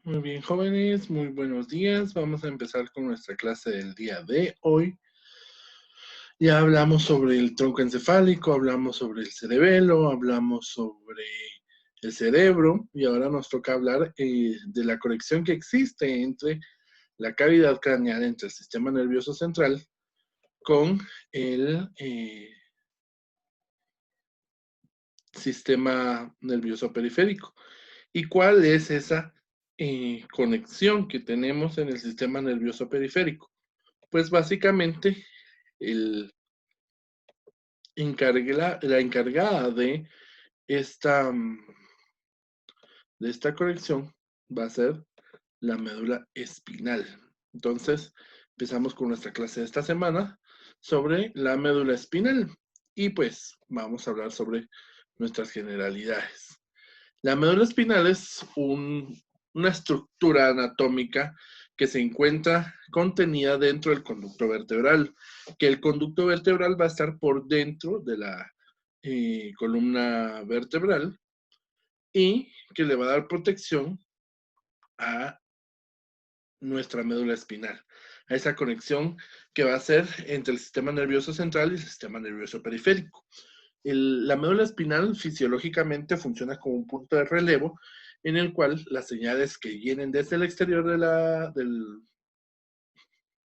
Muy bien, jóvenes, muy buenos días. Vamos a empezar con nuestra clase del día de hoy. Ya hablamos sobre el tronco encefálico, hablamos sobre el cerebelo, hablamos sobre el cerebro y ahora nos toca hablar de la conexión que existe entre la cavidad craneal, entre el sistema nervioso central con el sistema nervioso periférico. ¿Y cuál es esa conexión que tenemos en el sistema nervioso periférico? Pues básicamente el la encargada esta, de esta conexión va a ser la médula espinal. Entonces, empezamos con nuestra clase de esta semana sobre la médula espinal y pues vamos a hablar sobre nuestras generalidades. La médula espinal es una estructura anatómica que se encuentra contenida dentro del conducto vertebral, que el conducto vertebral va a estar por dentro de la columna vertebral y que le va a dar protección a nuestra médula espinal, a esa conexión que va a ser entre el sistema nervioso central y el sistema nervioso periférico. La médula espinal fisiológicamente funciona como un punto de relevo en el cual las señales que vienen desde el exterior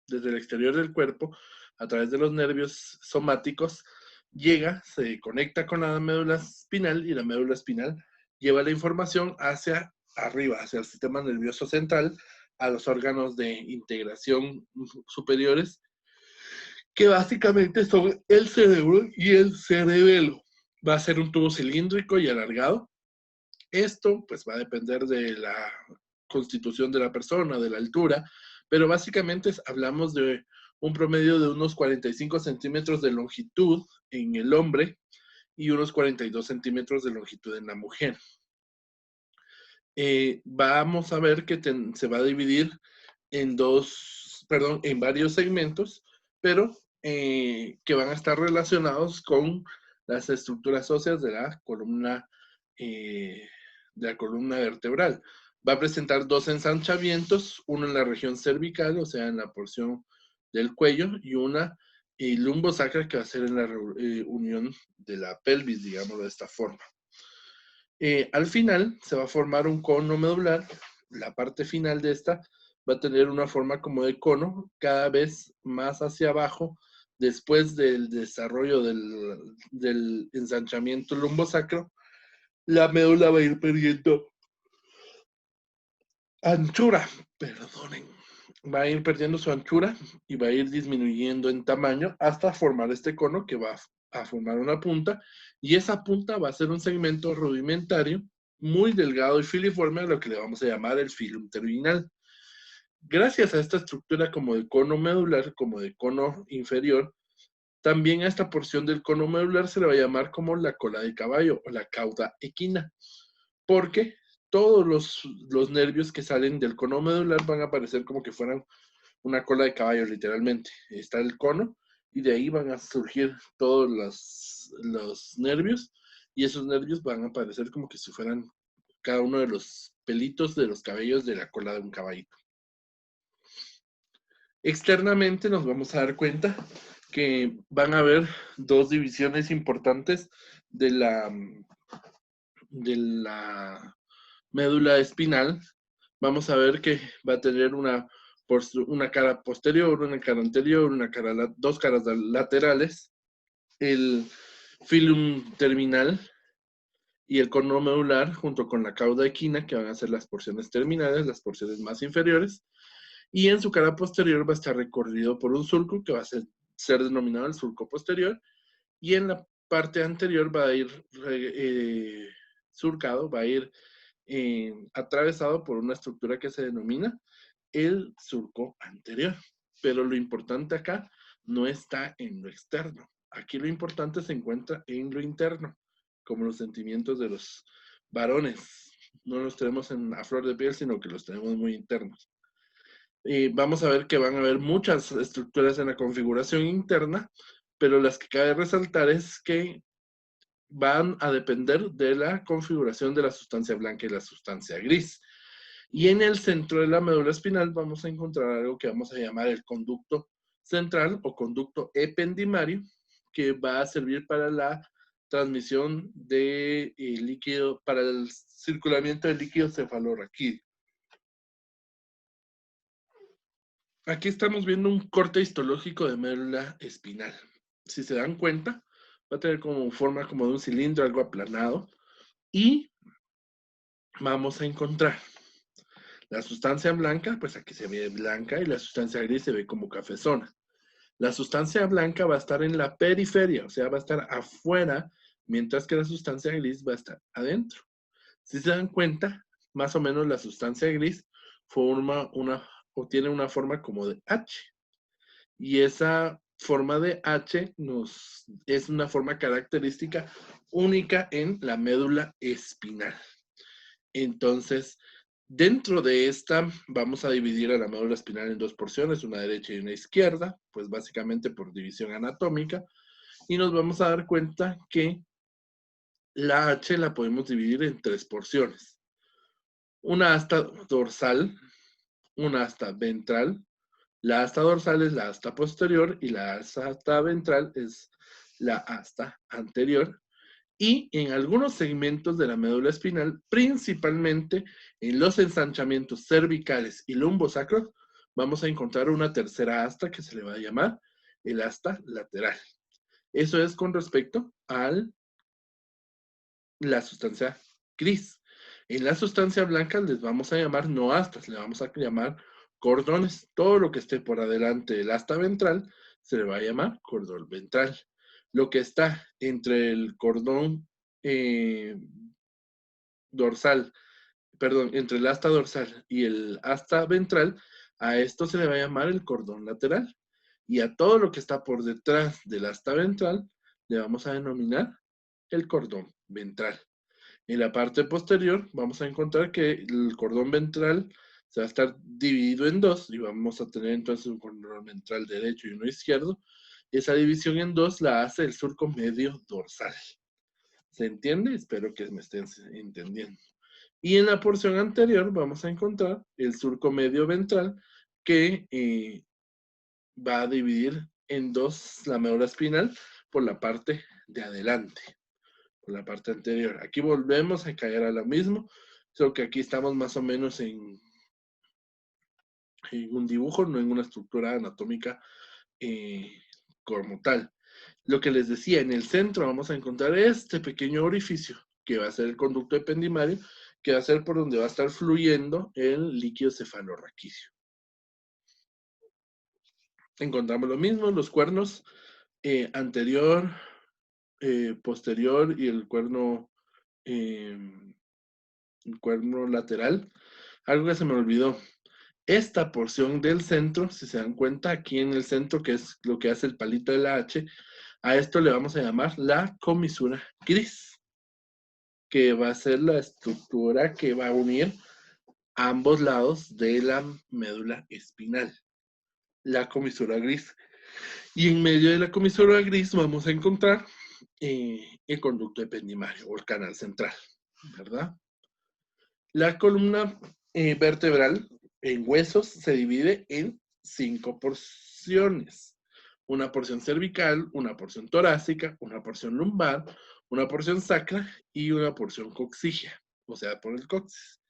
desde el exterior del cuerpo, a través de los nervios somáticos, llega, se conecta con la médula espinal y la médula espinal lleva la información hacia arriba, hacia el sistema nervioso central, a los órganos de integración superiores, que básicamente son el cerebro y el cerebelo. Va a ser un tubo cilíndrico y alargado. Esto pues va a depender de la constitución de la persona, de la altura, pero básicamente hablamos de un promedio de unos 45 centímetros de longitud en el hombre y unos 42 centímetros de longitud en la mujer. Vamos a ver que se va a dividir en varios segmentos, pero que van a estar relacionados con las estructuras óseas de la columna vertebral. Va a presentar dos ensanchamientos, uno en la región cervical, o sea, en la porción del cuello, y una lumbosacra que va a ser en la unión de la pelvis, digámoslo de esta forma. Al final se va a formar un cono medular. La parte final de esta va a tener una forma como de cono, cada vez más hacia abajo, después del desarrollo del ensanchamiento lumbosacro. La médula va a ir perdiendo anchura, perdonen, va a ir perdiendo su anchura y va a ir disminuyendo en tamaño hasta formar este cono que va a formar una punta, y esa punta va a ser un segmento rudimentario muy delgado y filiforme, a lo que le vamos a llamar el filum terminal. Gracias a esta estructura como de cono medular, como de cono inferior, también a esta porción del cono medular se le va a llamar como la cola de caballo o la cauda equina, porque todos los nervios que salen del cono medular van a aparecer como que fueran una cola de caballo, literalmente. Está el cono y de ahí van a surgir todos los nervios, y esos nervios van a aparecer como que si fueran cada uno de los pelitos de los cabellos de la cola de un caballito. Externamente nos vamos a dar cuenta que van a haber dos divisiones importantes de la médula espinal. Vamos a ver que va a tener una cara posterior, una cara anterior, dos caras laterales, el filum terminal y el cono medular, junto con la cauda equina, que van a ser las porciones terminales, las porciones más inferiores, y en su cara posterior va a estar recorrido por un surco que va a ser denominado el surco posterior, y en la parte anterior va a ir surcado, va a ir atravesado por una estructura que se denomina el surco anterior. Pero lo importante acá no está en lo externo. Aquí lo importante se encuentra en lo interno, como los sentimientos de los varones. No los tenemos a flor de piel, sino que los tenemos muy internos. Vamos a ver que van a haber muchas estructuras en la configuración interna, pero las que cabe resaltar es que van a depender de la configuración de la sustancia blanca y la sustancia gris. Y en el centro de la médula espinal vamos a encontrar algo que vamos a llamar el conducto central o conducto ependimario, que va a servir para la transmisión de líquido, para el circulamiento del líquido cefalorraquídeo. Aquí estamos viendo un corte histológico de médula espinal. Si se dan cuenta, va a tener como forma como de un cilindro, algo aplanado, y vamos a encontrar la sustancia blanca, pues aquí se ve blanca, y la sustancia gris se ve como cafezona. La sustancia blanca va a estar en la periferia, o sea, va a estar afuera, mientras que la sustancia gris va a estar adentro. Si se dan cuenta, más o menos la sustancia gris forma o tiene una forma como de H. Y esa forma de H es una forma característica única en la médula espinal. Entonces, dentro de esta vamos a dividir a la médula espinal en dos porciones, una derecha y una izquierda, pues básicamente por división anatómica, y nos vamos a dar cuenta que la H la podemos dividir en tres porciones. Una asta dorsal, una asta ventral. La asta dorsal es la asta posterior y la asta ventral es la asta anterior. Y en algunos segmentos de la médula espinal, principalmente en los ensanchamientos cervicales y lumbosacros, vamos a encontrar una tercera asta que se le va a llamar el asta lateral. Eso es con respecto a la sustancia gris. En la sustancia blanca les vamos a llamar no astas, le vamos a llamar cordones. Todo lo que esté por adelante del asta ventral se le va a llamar cordón ventral. Lo que está entre el cordón dorsal, perdón, entre el asta dorsal y el asta ventral, a esto se le va a llamar el cordón lateral. Y a todo lo que está por detrás del asta ventral le vamos a denominar el cordón ventral. En la parte posterior vamos a encontrar que el cordón ventral se va a estar dividido en dos y vamos a tener entonces un cordón ventral derecho y uno izquierdo. Esa división en dos la hace el surco medio dorsal. ¿Se entiende? Espero que me estén entendiendo. Y en la porción anterior vamos a encontrar el surco medio ventral que va a dividir en dos la médula espinal por la parte de adelante, por la parte anterior. Aquí volvemos a caer a lo mismo, solo que aquí estamos más o menos en un dibujo, no en una estructura anatómica como tal. Lo que les decía, en el centro vamos a encontrar este pequeño orificio, que va a ser el conducto ependimario, que va a ser por donde va a estar fluyendo el líquido cefalorraquídeo. Encontramos lo mismo, los cuernos anterior, posterior y el cuerno lateral. Algo que se me olvidó. Esta porción del centro, si se dan cuenta, aquí en el centro, que es lo que hace el palito de la H, a esto le vamos a llamar la comisura gris, que va a ser la estructura que va a unir ambos lados de la médula espinal, la comisura gris. Y en medio de la comisura gris vamos a encontrar el conducto ependimario o el canal central, ¿verdad? La columna vertebral en huesos se divide en 5 porciones. Una porción cervical, una porción torácica, una porción lumbar, una porción sacra y una porción coxígea, o sea, por el coxis.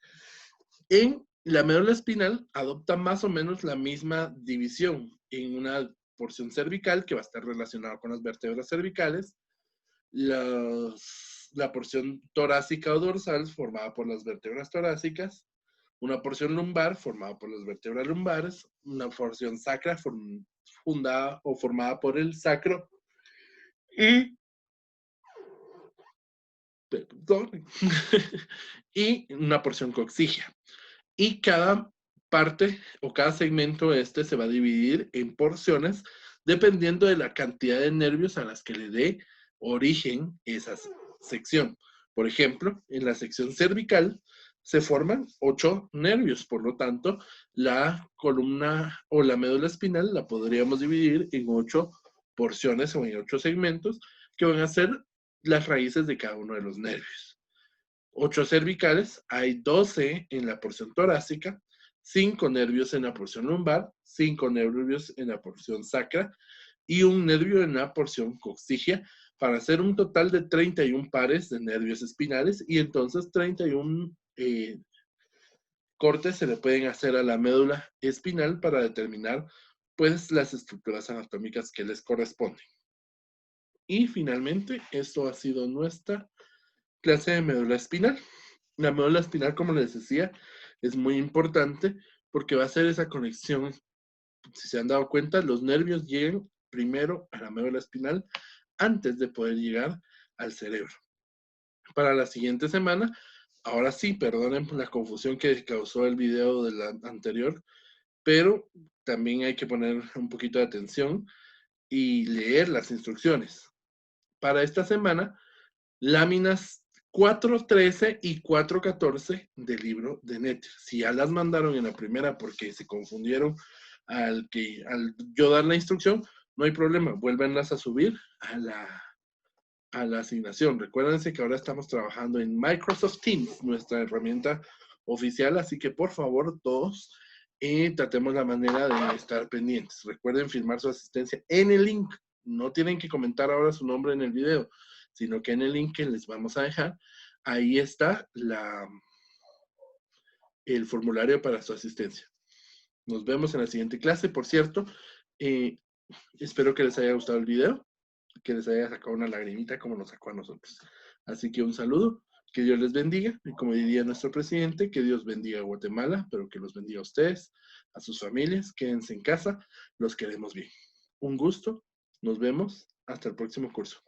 En la médula espinal adopta más o menos la misma división en una porción cervical que va a estar relacionada con las vértebras cervicales, la porción torácica o dorsal formada por las vértebras torácicas, una porción lumbar formada por las vértebras lumbares, una porción sacra fundada o formada por el sacro y, perdón, y una porción coxígea. Y cada parte o cada segmento se va a dividir en porciones dependiendo de la cantidad de nervios a las que le dé origen esa sección. Por ejemplo, en la sección cervical se forman 8 nervios, por lo tanto, la columna o la médula espinal la podríamos dividir en 8 porciones o en 8 segmentos que van a ser las raíces de cada uno de los nervios. 8 cervicales, hay 12 en la porción torácica, 5 nervios en la porción lumbar, 5 nervios en la porción sacra y un nervio en la porción coccygia, para hacer un total de 31 pares de nervios espinales, y entonces 31 cortes se le pueden hacer a la médula espinal para determinar pues las estructuras anatómicas que les corresponden. Y finalmente, esto ha sido nuestra clase de médula espinal. La médula espinal, como les decía, es muy importante porque va a ser esa conexión. Si se han dado cuenta, los nervios llegan primero a la médula espinal antes de poder llegar al cerebro. Para la siguiente semana, ahora sí, perdonen por la confusión que causó el video de la anterior, pero también hay que poner un poquito de atención y leer las instrucciones. Para esta semana, láminas 4.13 y 4.14 del libro de Nether. Si ya las mandaron en la primera porque se confundieron al yo dar la instrucción, no hay problema, vuélvenlas a subir a la asignación. Recuérdense que ahora estamos trabajando en Microsoft Teams, nuestra herramienta oficial, así que por favor todos tratemos la manera de estar pendientes. Recuerden firmar su asistencia en el link. No tienen que comentar ahora su nombre en el video, sino que en el link que les vamos a dejar, ahí está el formulario para su asistencia. Nos vemos en la siguiente clase. Por cierto, espero que les haya gustado el video, que les haya sacado una lagrimita como nos sacó a nosotros. Así que un saludo, que Dios les bendiga, y como diría nuestro presidente, que Dios bendiga a Guatemala, pero que los bendiga a ustedes, a sus familias, quédense en casa, los queremos bien. Un gusto, nos vemos, hasta el próximo curso.